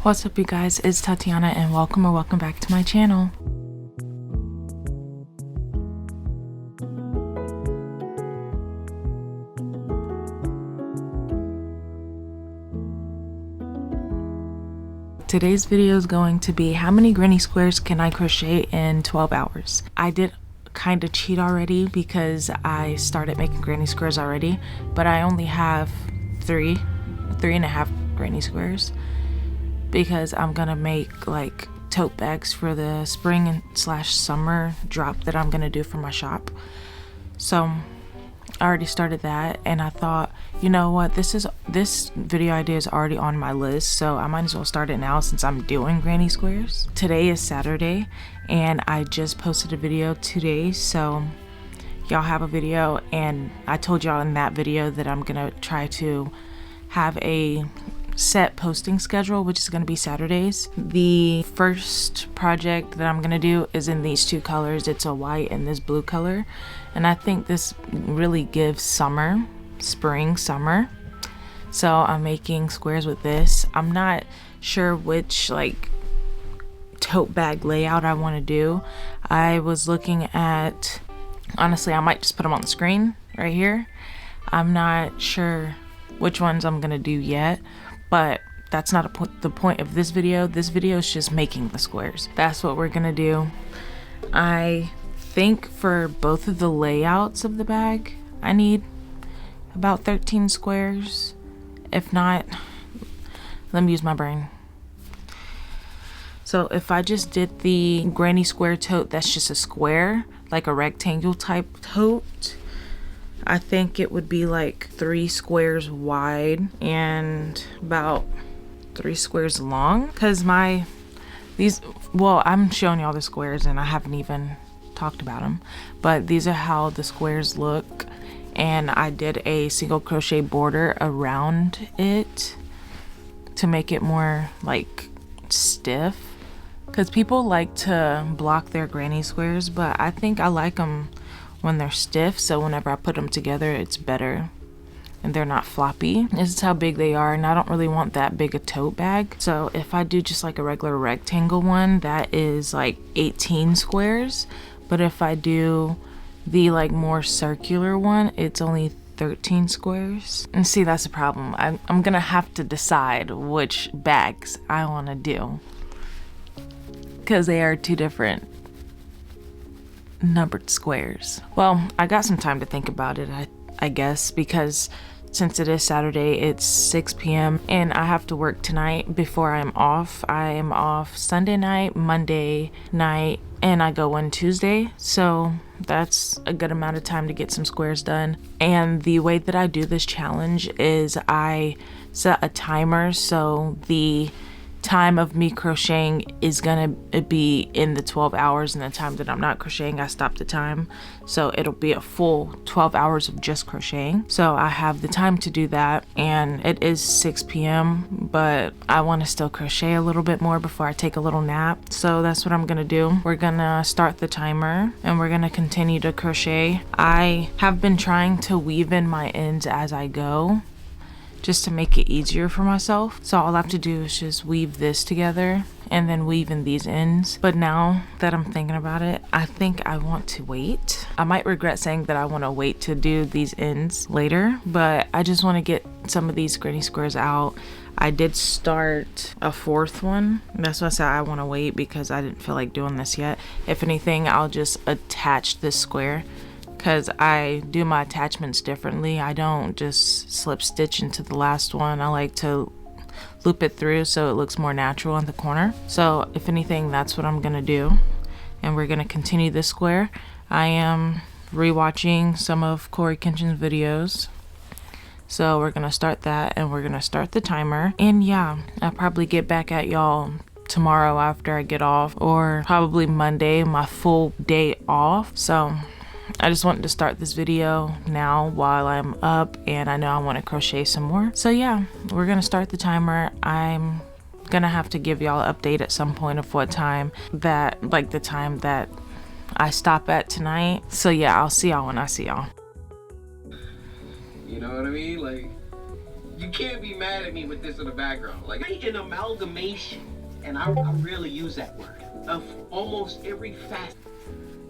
What's up, you guys? It's Tatiana and welcome back to my channel. Today's video is going to be how many granny squares can I crochet in 12 hours. I did kind of cheat already because I started making granny squares already, but I only have three and a half granny squares because I'm gonna make like tote bags for the spring and summer drop that I'm gonna do for my shop. So I already started that, and I thought, you know what, this video idea is already on my list, so I might as well start it now since I'm doing granny squares. Today is Saturday and I just posted a video today, so y'all have a video, and I told y'all in that video that I'm gonna try to have a set posting schedule, which is going to be Saturdays. The first project that I'm going to do is in these two colors. It's a white and this blue color, and I think this really gives spring summer, so I'm making squares with this. I'm not sure which like tote bag layout I want to do. I was looking at, honestly, I might just put them on the screen right here. I'm not sure which ones I'm gonna do yet, but that's not the point of this video. This video is just making the squares. That's what we're gonna do. I think for both of the layouts of the bag, I need about 13 squares. If not, let me use my brain. So if I just did the granny square tote, that's just a square, like a rectangle type tote, I think it would be like 3 squares wide and about 3 squares long, because I'm showing y'all the squares and I haven't even talked about them, but these are how the squares look, and I did a single crochet border around it to make it more like stiff, because people like to block their granny squares, but I think I like them when they're stiff, so whenever I put them together it's better and they're not floppy. This is how big they are, and I don't really want that big a tote bag. So if I do just like a regular rectangle one, that is like 18 squares, but if I do the like more circular one, it's only 13 squares. And see, that's the problem. I'm gonna have to decide which bags I want to do because they are two different numbered squares. Well, I got some time to think about it, I guess, because since it is Saturday, it's 6 p.m. and I have to work tonight before I'm off. I am off Sunday night, Monday night, and I go on Tuesday, so that's a good amount of time to get some squares done. And the way that I do this challenge is I set a timer, so the time of me crocheting is gonna be in the 12 hours, and the time that I'm not crocheting, I stop the time, so it'll be a full 12 hours of just crocheting. So I have the time to do that, and it is 6 p.m. but I want to still crochet a little bit more before I take a little nap, so that's what I'm gonna do. We're gonna start the timer and we're gonna continue to crochet. I have been trying to weave in my ends as I go, just to make it easier for myself. So all I have to do is just weave this together and then weave in these ends. But now that I'm thinking about it, I think I want to wait. I might regret saying that I want to wait to do these ends later, but I just want to get some of these granny squares out. I did start a 4th one. That's why I said I want to wait, because I didn't feel like doing this yet. If anything, I'll just attach this square, because I do my attachments differently. I don't just slip stitch into the last one. I like to loop it through so it looks more natural in the corner. So if anything, that's what I'm gonna do, and we're gonna continue this square. I am rewatching some of Corey Kenshin's videos, so we're gonna start that, and we're gonna start the timer. And yeah, I'll probably get back at y'all tomorrow after I get off, or probably Monday, my full day off. So I just wanted to start this video now while I'm up, and I know I want to crochet some more. So yeah, we're gonna start the timer. I'm gonna have to give y'all an update at some point of what time that, like the time that I stop at tonight. So yeah, I'll see y'all when I see y'all. You know what I mean? Like, You can't be mad at me with this in the background. Like an amalgamation, and I really use that word, of almost every facet.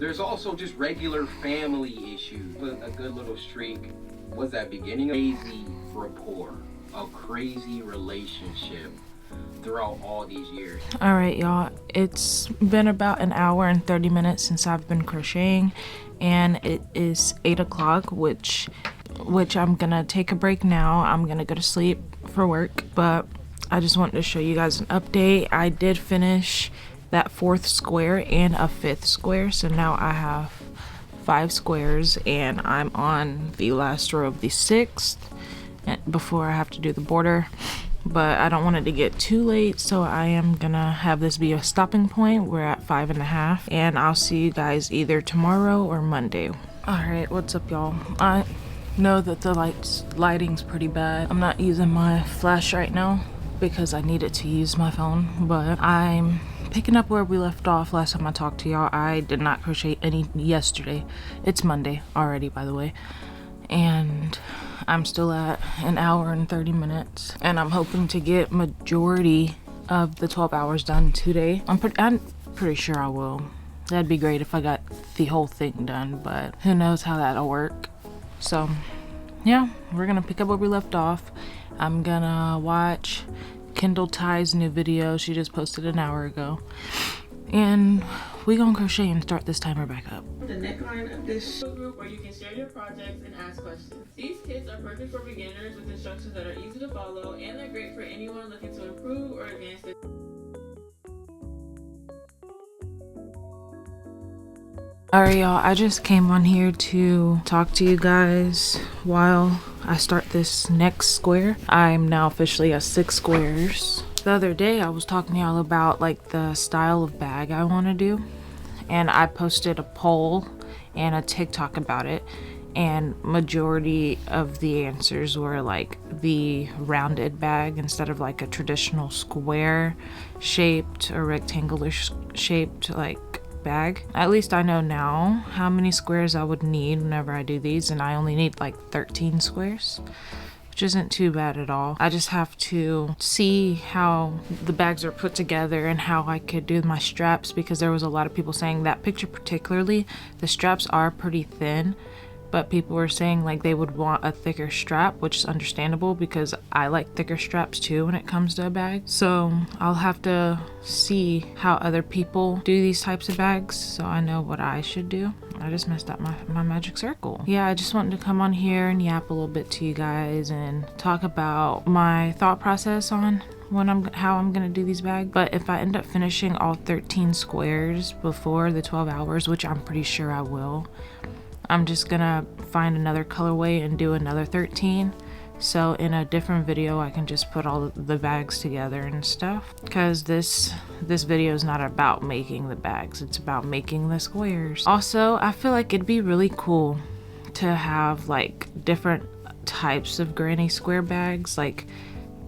There's also just regular family issues. A good little streak was that beginning of crazy rapport, a crazy relationship throughout all these years. All right, y'all, it's been about an hour and 30 minutes since I've been crocheting, and it is 8 o'clock, which I'm gonna take a break now. I'm gonna go to sleep for work, but I just wanted to show you guys an update. I did finish that 4th square and a 5th square, so now I have 5 squares and I'm on the last row of the 6th before I have to do the border. But I don't want it to get too late, so I am gonna have this be a stopping point. We're at 5.5, and I'll see you guys either tomorrow or Monday. All right, what's up, y'all? I know that the lighting's pretty bad. I'm not using my flash right now because I needed to use my phone, but I'm picking up where we left off last time I talked to y'all. I did not crochet any yesterday. It's Monday already, by the way, and I'm still at an hour and 30 minutes, and I'm hoping to get majority of the 12 hours done today. I'm pretty sure I will. That'd be great if I got the whole thing done, but who knows how that'll work. So yeah, we're gonna pick up where we left off. I'm gonna watch Kendall Ty's new video. She just posted an hour ago, and we gonna crochet and start this timer back up. The neckline of this group where you can share your projects and ask questions. These kits are perfect for beginners with instructions that are easy to follow, and they're great for anyone looking to improve or advance their... Alright, y'all, I just came on here to talk to you guys while I start this next square. I'm now officially at 6 squares. The other day I was talking to y'all about like the style of bag I want to do, and I posted a poll and a TikTok about it, and majority of the answers were like the rounded bag instead of like a traditional square shaped or rectangular shaped like bag. At least I know now how many squares I would need whenever I do these, and I only need like 13 squares, which isn't too bad at all. I just have to see how the bags are put together and how I could do my straps, because there was a lot of people saying that picture particularly, the straps are pretty thin, but people were saying like they would want a thicker strap, which is understandable because I like thicker straps too when it comes to a bag. So I'll have to see how other people do these types of bags so I know what I should do. I just messed up my magic circle. Yeah, I just wanted to come on here and yap a little bit to you guys and talk about my thought process on how I'm gonna do these bags. But if I end up finishing all 13 squares before the 12 hours, which I'm pretty sure I will, I'm just gonna find another colorway and do another 13. So in a different video, I can just put all the bags together and stuff. Because this video is not about making the bags, it's about making the squares. Also, I feel like it'd be really cool to have like different types of granny square bags, like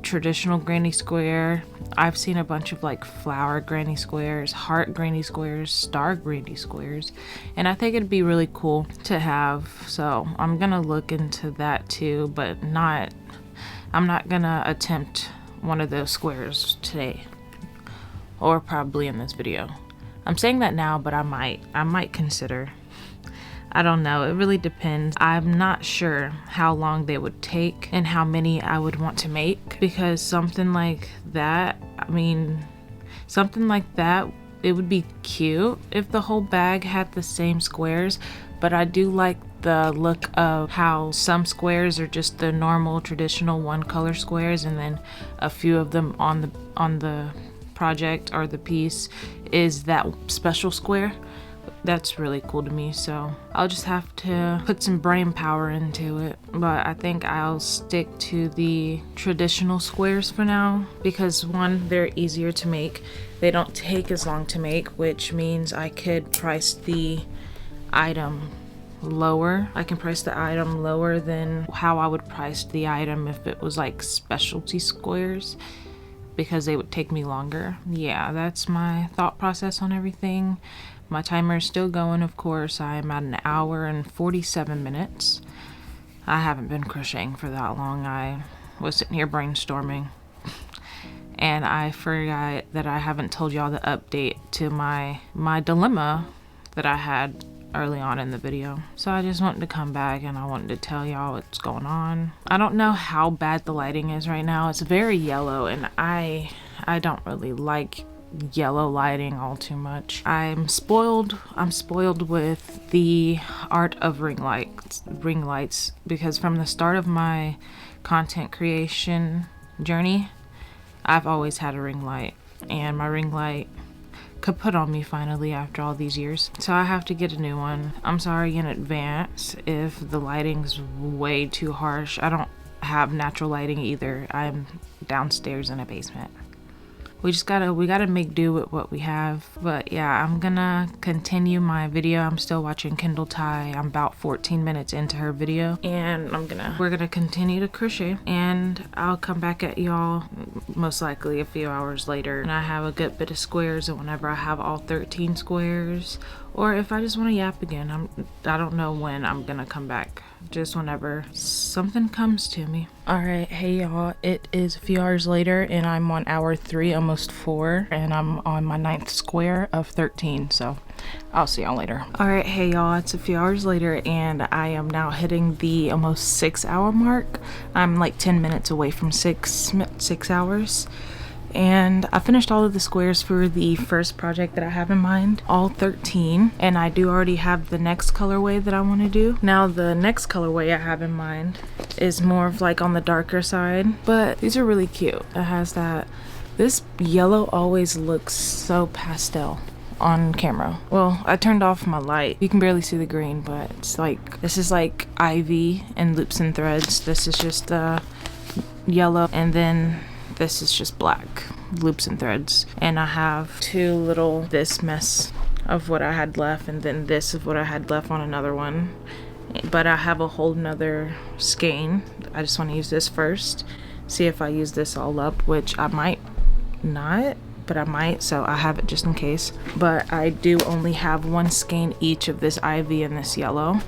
traditional granny square. I've seen a bunch of like flower granny squares, heart granny squares, star granny squares, and I think it'd be really cool to have. So I'm gonna look into that too, but I'm not gonna attempt one of those squares today, or probably in this video. I'm saying that now, but I might consider. I don't know, it really depends. I'm not sure how long they would take and how many I would want to make, because something like that, it would be cute if the whole bag had the same squares, but I do like the look of how some squares are just the normal traditional one color squares, and then a few of them on the project or the piece is that special square. That's really cool to me, so I'll just have to put some brain power into it. But I think I'll stick to the traditional squares for now, because one, they're easier to make, they don't take as long to make, which means I could price the item lower. I can price the item lower than how I would price the item if it was like specialty squares, because they would take me longer. Yeah, that's my thought process on everything. My timer is still going, of course. I am at an hour and 47 minutes. I haven't been crocheting for that long. I was sitting here brainstorming, and I forgot that I haven't told y'all the update to my dilemma that I had early on in the video. So I just wanted to come back and I wanted to tell y'all what's going on. I don't know how bad the lighting is right now. It's very yellow, and I don't really like yellow lighting all too much. I'm spoiled with the art of ring lights, because from the start of my content creation journey, I've always had a ring light, and my ring light kaput on me finally after all these years. So I have to get a new one. I'm sorry in advance if the lighting's way too harsh. I don't have natural lighting either. I'm downstairs in a basement. We gotta make do with what we have. But yeah, I'm gonna continue my video. I'm still watching Kindle Ty. I'm about 14 minutes into her video, and we're gonna continue to crochet, and I'll come back at y'all most likely a few hours later, and I have a good bit of squares, and whenever I have all 13 squares, or if I just want to yap again, I don't know when I'm gonna come back, just whenever something comes to me. All right, hey y'all, it is a few hours later, and I'm on hour 3, almost 4, and I'm on my 9th square of 13, so I'll see y'all later. All right, hey y'all, it's a few hours later, and I am now hitting the almost 6-hour mark. I'm like 10 minutes away from 6 hours. And I finished all of the squares for the first project that I have in mind, all 13, and I do already have the next colorway that I want to do. Now the next colorway I have in mind is more of like on the darker side, but these are really cute. It has this yellow always looks so pastel on camera. Well, I turned off my light. You can barely see the green, but it's like, this is like ivy and loops and threads. This is just yellow, and then this is just black loops and threads. And I have this mess of what I had left, and then this of what I had left on another one. But I have a whole nother skein. I just want to use this first, see if I use this all up, which I might not, but I might, so I have it just in case. But I do only have one skein each of this ivy and this yellow,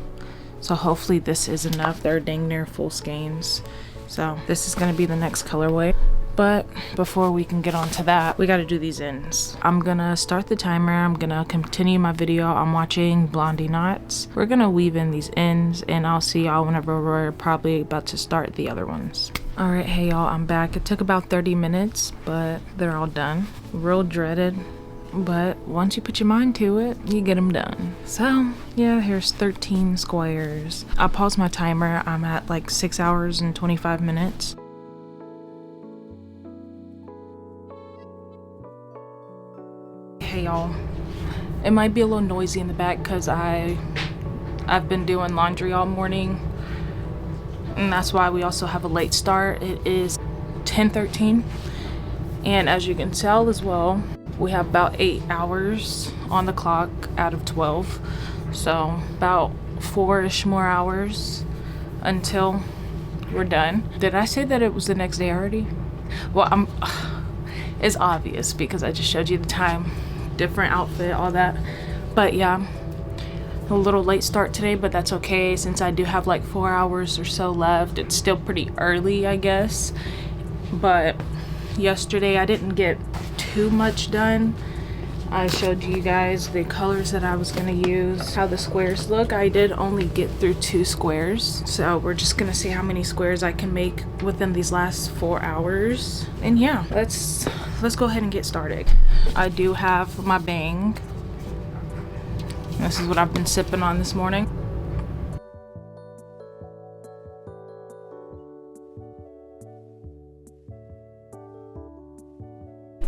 so hopefully this is enough. They're dang near full skeins, so this is going to be the next colorway. But before we can get on to that, we got to do these ends. I'm gonna start the timer. I'm gonna continue my video. I'm watching Blondie Knots. We're gonna weave in these ends, and I'll see y'all whenever we're probably about to start the other ones. All right, hey y'all, I'm back. It took about 30 minutes, but they're all done. Real dreaded, but once you put your mind to it, you get them done. So yeah, here's 13 squares. I paused my timer. I'm at like 6 hours and 25 minutes. Hey y'all, it might be a little noisy in the back because I've been doing laundry all morning, and that's why we also have a late start. It is 10:13, and as you can tell as well, we have about 8 hours on the clock out of 12, so about 4-ish more hours until we're done. Did I say that it was the next day already? Well, it's obvious because I just showed you the time, different outfit, all that. But yeah, a little late start today, but that's okay since I do have like 4 hours or so left. It's still pretty early, I guess, but yesterday I didn't get too much done. I showed you guys the colors that I was gonna use, how the squares look. I did only get through 2 squares, so we're just gonna see how many squares I can make within these last 4 hours. And yeah, let's go ahead and get started. I do have my Bang. This is what I've been sipping on this morning.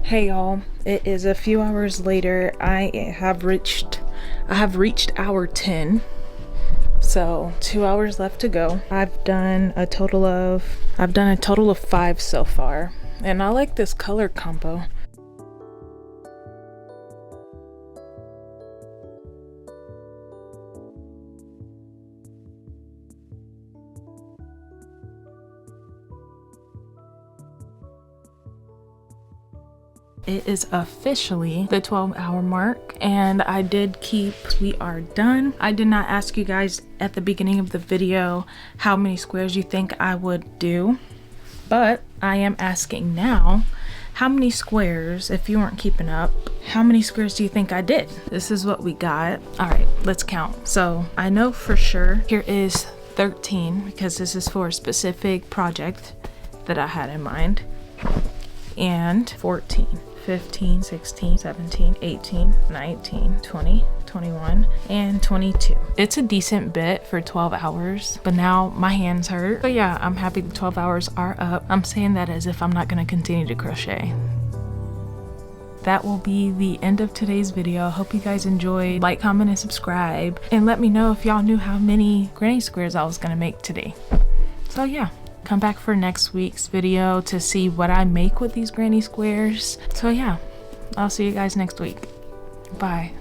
Hey y'all, it is a few hours later. I have reached hour 10. So 2 hours left to go. I've done a total of 5 so far. And I like this color combo. It is officially the 12-hour mark, and we are done. I did not ask you guys at the beginning of the video how many squares you think I would do. But I am asking now, how many squares, if you weren't keeping up, how many squares do you think I did? This is what we got. All right, let's count. So I know for sure here is 13 because this is for a specific project that I had in mind. And 14, 15, 16, 17, 18, 19, 20, 21, and 22. It's a decent bit for 12 hours, but now my hands hurt. So yeah, I'm happy the 12 hours are up. I'm saying that as if I'm not gonna continue to crochet. That will be the end of today's video. Hope you guys enjoyed. Like, comment, and subscribe. And let me know if y'all knew how many granny squares I was gonna make today. So yeah. Come back for next week's video to see what I make with these granny squares. So yeah, I'll see you guys next week. Bye.